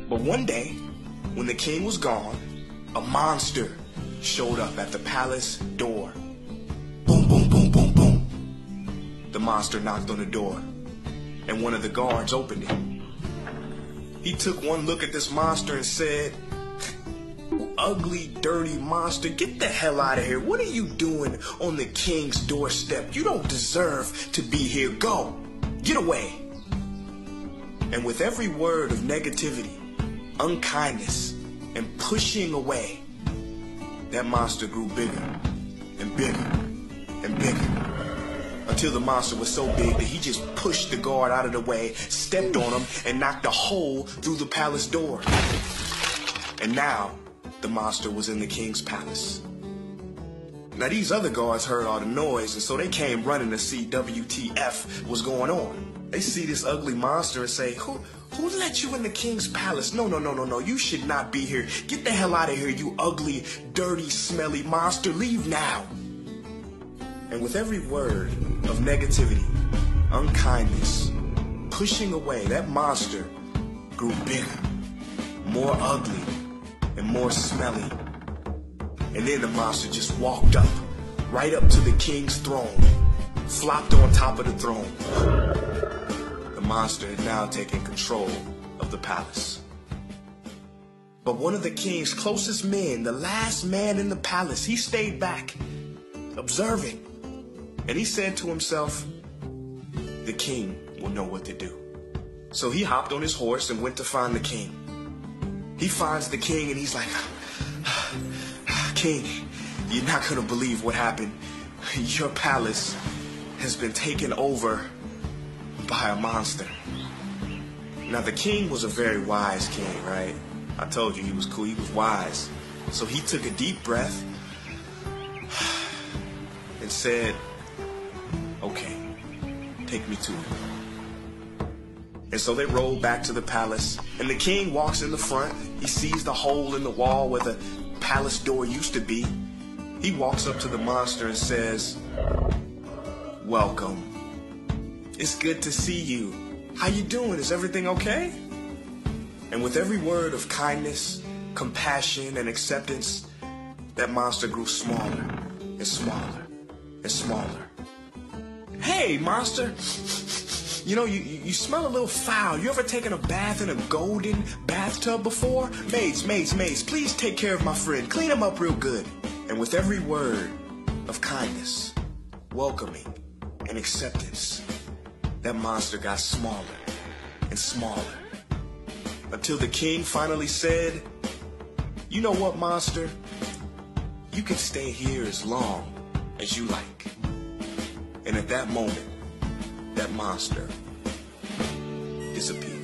But one day, when the king was gone, a monster showed up at the palace door. Boom, boom, boom, boom, boom. The monster knocked on the door, and one of the guards opened it. He took one look at this monster and said, "Ugly, dirty monster, get the hell out of here. What are you doing on the king's doorstep? You don't deserve to be here. Go, get away." And with every word of negativity, unkindness, and pushing away, that monster grew bigger and bigger and bigger, until the monster was so big that he just pushed the guard out of the way, stepped on him, and knocked a hole through the palace door. And now, the monster was in the king's palace. Now these other guards heard all the noise, and so they came running to see WTF was going on. They see this ugly monster and say, Who let you in the king's palace? No, you should not be here. Get the hell out of here, you ugly, dirty, smelly monster. Leave now. And with every word of negativity, unkindness, pushing away, that monster grew bigger, more ugly, and more smelly. And then the monster just walked up, right up to the king's throne, flopped on top of the throne. The monster had now taken control of the palace. But one of the king's closest men, the last man in the palace, he stayed back, observing. And he said to himself, the king will know what to do. So he hopped on his horse and went to find the king. He finds the king and he's like, "King, you're not going to believe what happened. Your palace has been taken over by a monster." Now the king was a very wise king, right? I told you he was cool, he was wise. So he took a deep breath and said, "Okay, take me to it." And so they rolled back to the palace, and the king walks in the front. He sees the hole in the wall where the palace door used to be. He walks up to the monster and says, "Welcome. It's good to see you. How you doing? Is everything okay?" And with every word of kindness, compassion, and acceptance, that monster grew smaller and smaller and smaller. "Hey, monster, you know, you smell a little foul. You ever taken a bath in a golden bathtub before? Maids, please take care of my friend. Clean him up real good." And with every word of kindness, welcoming, and acceptance, that monster got smaller and smaller, until the king finally said, "You know what, monster? You can stay here as long as you like." And at that moment, that monster disappeared.